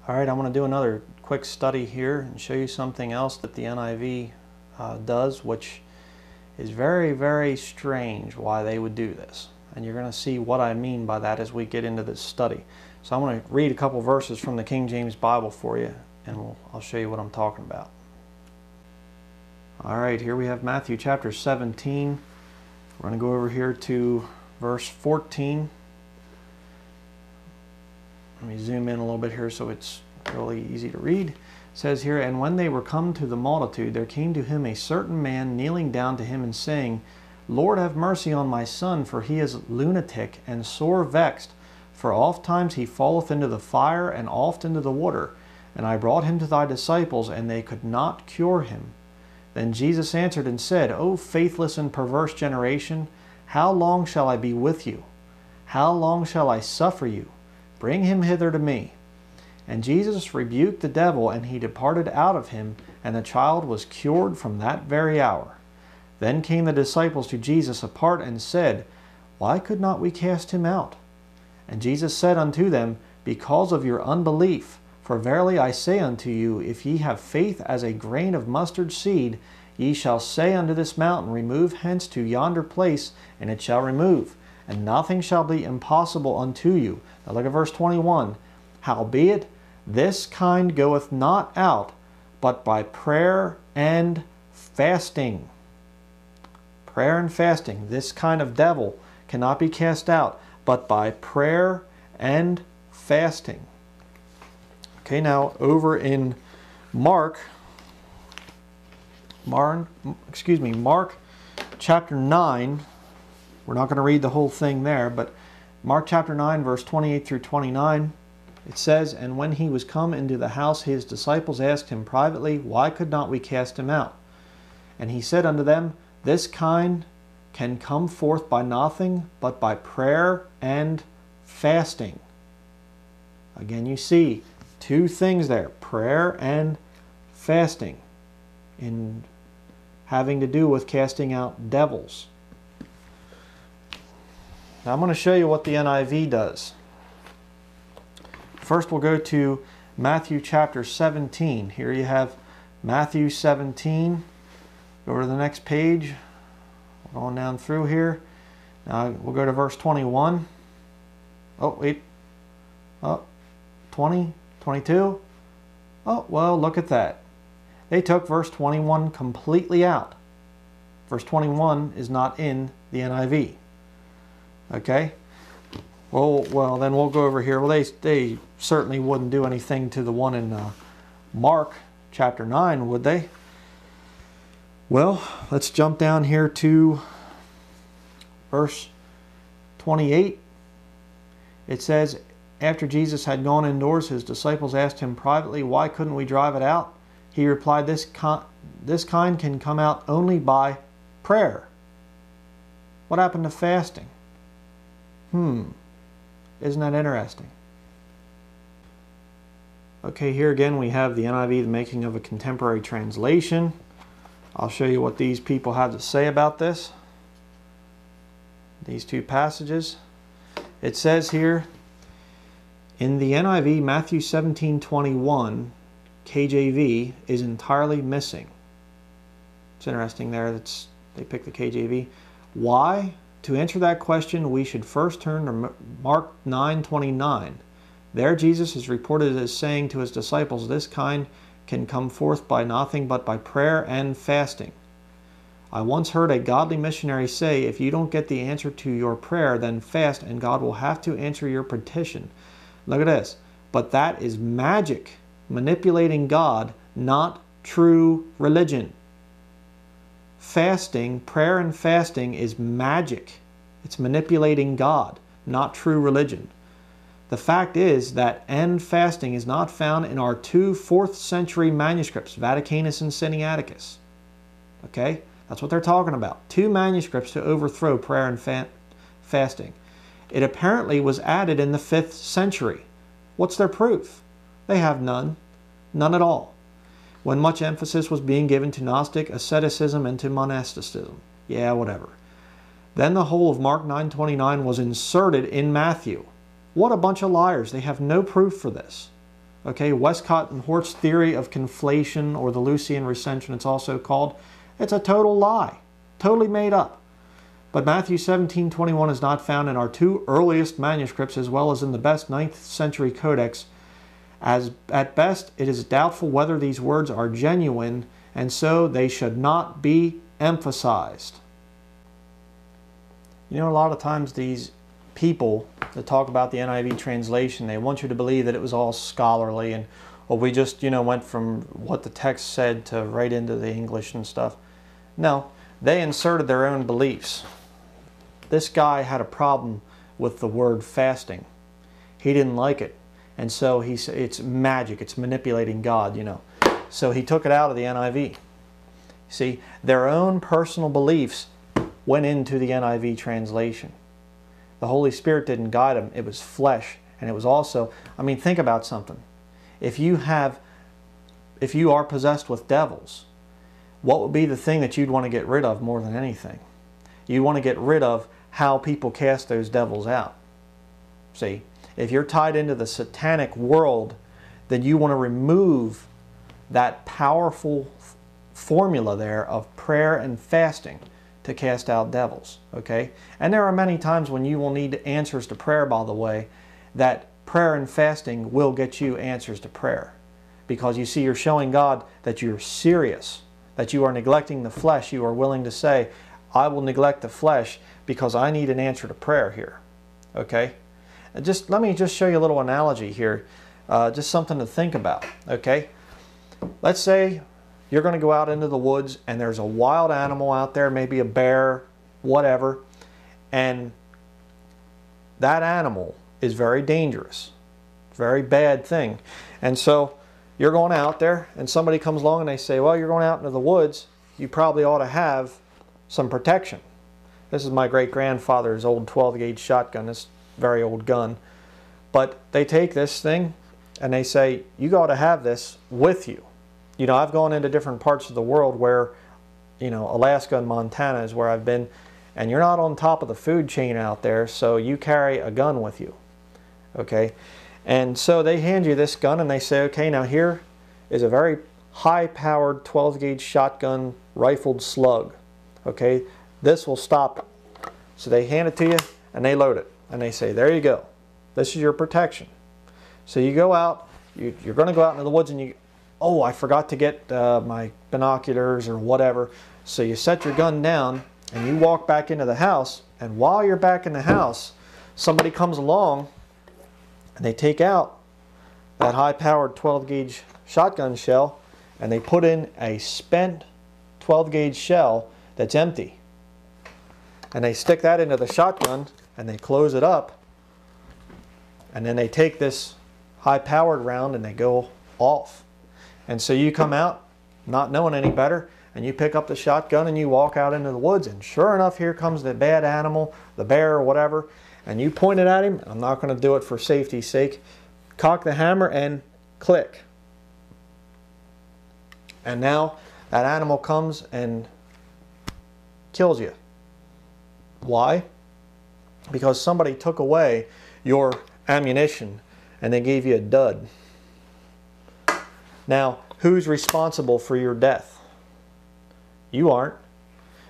Alright, I'm going to do another quick study here and show you something else that the NIV does, which is very, very strange why they would do this. And you're going to see what I mean by that as we get into this study. So I'm going to read a couple verses from the King James Bible for you, and I'll show you what I'm talking about. Alright, here we have Matthew chapter 17. We're going to go over here to verse 14. Let me zoom in a little bit here so it's really easy to read. It says here, "And when they were come to the multitude, there came to him a certain man, kneeling down to him and saying, Lord, have mercy on my son, for he is lunatic and sore vexed. For ofttimes he falleth into the fire, and oft into the water. And I brought him to thy disciples, and they could not cure him. Then Jesus answered and said, O faithless and perverse generation, how long shall I be with you? How long shall I suffer you? Bring him hither to me. And Jesus rebuked the devil, and he departed out of him, and the child was cured from that very hour. Then came the disciples to Jesus apart, and said, Why could not we cast him out? And Jesus said unto them, Because of your unbelief. For verily I say unto you, if ye have faith as a grain of mustard seed, ye shall say unto this mountain, Remove hence to yonder place, and it shall remove. And nothing shall be impossible unto you. Now look at verse 21. Howbeit, this kind goeth not out, but by prayer and fasting. Prayer and fasting. This kind of devil cannot be cast out, but by prayer and fasting. Okay, now over in Mark chapter 9, we're not going to read the whole thing there, but Mark chapter 9, verse 28 through 29, it says, And when he was come into the house, his disciples asked him privately, Why could not we cast him out? And he said unto them, This kind can come forth by nothing, but by prayer and fasting. Again, you see two things there, prayer and fasting, in having to do with casting out devils. Now I'm going to show you what the NIV does. First we'll go to Matthew chapter 17. Here you have Matthew 17. Go to the next page. We're going down through here. Now we'll go to verse 21. Oh, wait. Oh, 20, 22. Oh, well, look at that. They took verse 21 completely out. Verse 21 is not in the NIV. Okay? Well, then we'll go over here. Well, they certainly wouldn't do anything to the one in Mark chapter 9, would they? Well, let's jump down here to verse 28. It says, After Jesus had gone indoors, his disciples asked him privately, Why couldn't we drive it out? He replied, This kind can come out only by prayer. What happened to fasting? Isn't that interesting? Okay, here again we have the NIV, the making of a contemporary translation. I'll show you what these people have to say about this. These two passages. It says here, in the NIV, Matthew 17:21, KJV is entirely missing. It's interesting there that they picked the KJV. Why? To answer that question, we should first turn to Mark 9:29. There Jesus is reported as saying to his disciples, This kind can come forth by nothing but by prayer and fasting. I once heard a godly missionary say, if you don't get the answer to your prayer, then fast and God will have to answer your petition. Look at this. But that is magic, manipulating God, not true religion. Fasting, prayer and fasting is magic. It's manipulating God, not true religion. The fact is that and fasting is not found in our two 4th century manuscripts, Vaticanus and Sinaiticus. Okay? That's what they're talking about. Two manuscripts to overthrow prayer and fasting. It apparently was added in the 5th century. What's their proof? They have none. None at all. When much emphasis was being given to Gnostic asceticism and to monasticism. Yeah, whatever. Then the whole of Mark 9:29 was inserted in Matthew. What a bunch of liars. They have no proof for this. Okay, Westcott and Hort's theory of conflation, or the Lucian recension it's also called, it's a total lie. Totally made up. But Matthew 17:21 is not found in our two earliest manuscripts, as well as in the best 9th century codex. As at best, it is doubtful whether these words are genuine, and so they should not be emphasized. You know, a lot of times these people that talk about the NIV translation, they want you to believe that it was all scholarly and, well, we just, went from what the text said to right into the English and stuff. No, they inserted their own beliefs. This guy had a problem with the word fasting. He didn't like it. And so he said, it's magic, it's manipulating God, So he took it out of the NIV. See, their own personal beliefs went into the NIV translation. The Holy Spirit didn't guide them. It was flesh. And it was also, think about something. If you are possessed with devils, what would be the thing that you'd want to get rid of more than anything? You want to get rid of how people cast those devils out. See, if you're tied into the satanic world, then you want to remove that powerful formula there of prayer and fasting to cast out devils, okay? And there are many times when you will need answers to prayer, by the way, that prayer and fasting will get you answers to prayer. Because you see, you're showing God that you're serious, that you are neglecting the flesh. You are willing to say, I will neglect the flesh because I need an answer to prayer here, okay? And let me just show you a little analogy here, just something to think about, okay? Let's say you're going to go out into the woods and there's a wild animal out there, maybe a bear, whatever, and that animal is very dangerous, very bad thing. And so you're going out there and somebody comes along and they say, well, you're going out into the woods, you probably ought to have some protection. This is my great-grandfather's old 12-gauge shotgun, this very old gun. But they take this thing and they say, you got to have this with you. I've gone into different parts of the world where, Alaska and Montana is where I've been, and you're not on top of the food chain out there, so you carry a gun with you, okay? And so they hand you this gun and they say, okay, now here is a very high-powered 12-gauge shotgun rifled slug, okay? This will stop it. So they hand it to you and they load it, and they say, there you go. This is your protection. So you go out, you're going to go out into the woods and oh, I forgot to get my binoculars or whatever. So you set your gun down and you walk back into the house, and while you're back in the house, somebody comes along and they take out that high-powered 12-gauge shotgun shell and they put in a spent 12-gauge shell that's empty. And they stick that into the shotgun and they close it up, and then they take this high-powered round and they go off. And so you come out not knowing any better, and you pick up the shotgun and you walk out into the woods, and sure enough, here comes the bad animal, the bear or whatever, and you point it at him. I'm not going to do it for safety's sake. Cock the hammer and click. And now that animal comes and kills you. Why? Because somebody took away your ammunition and they gave you a dud. Now, who's responsible for your death? You aren't.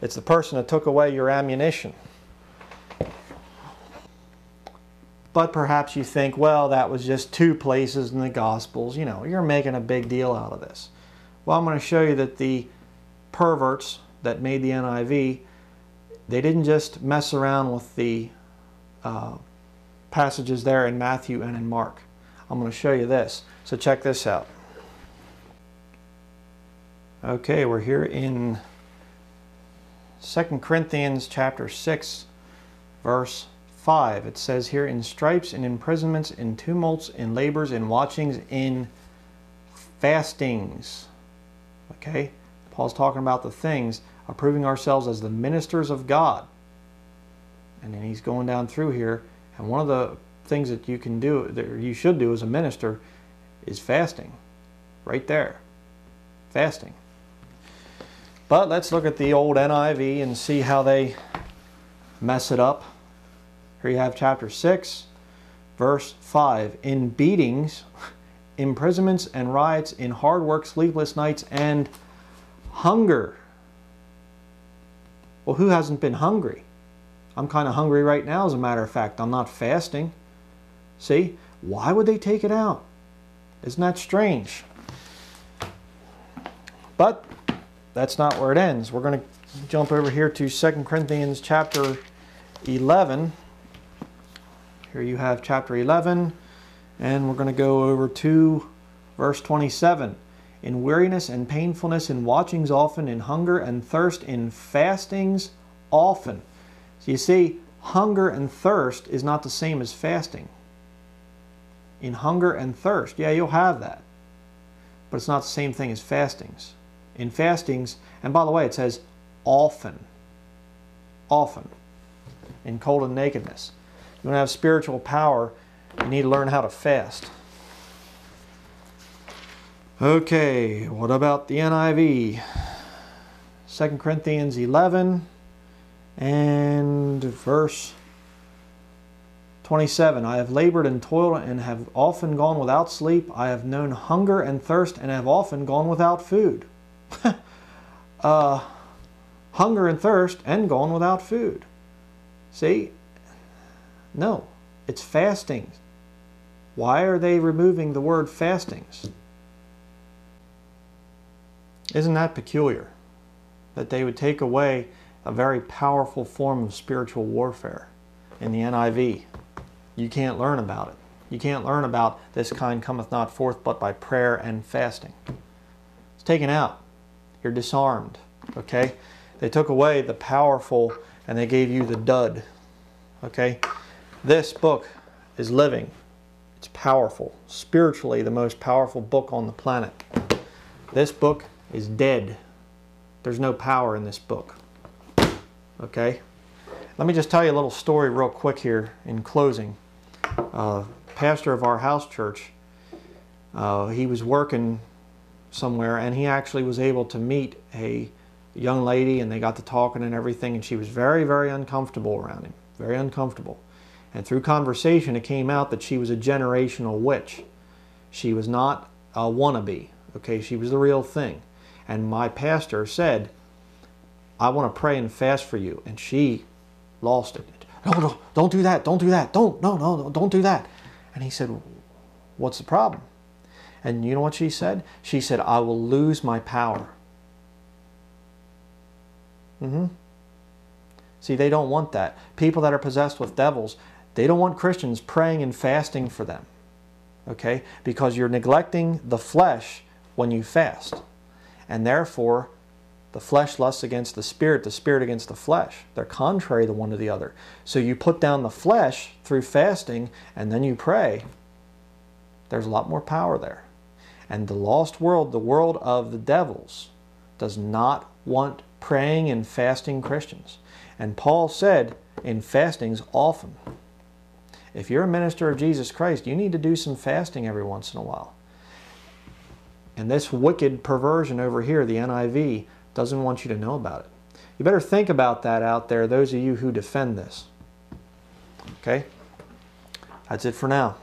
It's the person that took away your ammunition. But perhaps you think, well, that was just 2 places in the Gospels. You're making a big deal out of this. Well, I'm going to show you that the perverts that made the NIV, they didn't just mess around with the passages there in Matthew and in Mark. I'm going to show you this. So check this out. Okay, we're here in 2 Corinthians chapter 6, verse 5. It says here, in stripes, in imprisonments, in tumults, in labors, in watchings, in fastings. Okay, Paul's talking about the things, approving ourselves as the ministers of God. And then he's going down through here, and one of the things that you can do, that you should do as a minister, is fasting. Right there. Fasting. But let's look at the old NIV and see how they mess it up. Here you have chapter 6, verse 5. In beatings, imprisonments and riots, in hard work, sleepless nights, and hunger. Well, who hasn't been hungry? I'm kind of hungry right now, as a matter of fact. I'm not fasting. See? Why would they take it out? Isn't that strange? But that's not where it ends. We're going to jump over here to 2 Corinthians chapter 11. Here you have chapter 11, and we're going to go over to verse 27. In weariness and painfulness, in watchings often, in hunger and thirst, in fastings often. So you see, hunger and thirst is not the same as fasting. In hunger and thirst, yeah, you'll have that. But it's not the same thing as fastings. In fastings, and by the way, it says often. Often. In cold and nakedness. You want to have spiritual power, you need to learn how to fast. Okay, what about the NIV? 2 Corinthians 11 and verse 27. I have labored and toiled and have often gone without sleep. I have known hunger and thirst and have often gone without food. Hunger and thirst and gone without food. See? No, it's fasting. Why are they removing the word fastings? Isn't that peculiar? That they would take away a very powerful form of spiritual warfare in the NIV. You can't learn about it. You can't learn about this kind cometh not forth but by prayer and fasting. It's taken out. You're disarmed. Okay? They took away the powerful and they gave you the dud. Okay? This book is living. It's powerful. Spiritually the most powerful book on the planet. This book is dead. There's no power in this book. Okay? Let me just tell you a little story real quick here in closing. Pastor of our house church, he was working somewhere and he actually was able to meet a young lady and they got to talking and everything, and she was very, very uncomfortable around him. Very uncomfortable. And through conversation it came out that she was a generational witch. She was not a wannabe. Okay? She was the real thing. And my pastor said, I want to pray and fast for you. And she lost it. No, don't do that. Don't do that. Don't do that. And he said, what's the problem? And you know what she said? She said, I will lose my power. See, they don't want that. People that are possessed with devils, they don't want Christians praying and fasting for them. Okay? Because you're neglecting the flesh when you fast. And therefore, the flesh lusts against the spirit against the flesh. They're contrary the one to the other. So you put down the flesh through fasting and then you pray. There's a lot more power there. And the lost world, the world of the devils, does not want praying and fasting Christians. And Paul said in fastings often. If you're a minister of Jesus Christ, you need to do some fasting every once in a while. And this wicked perversion over here, the NIV, doesn't want you to know about it. You better think about that out there, those of you who defend this. Okay? That's it for now.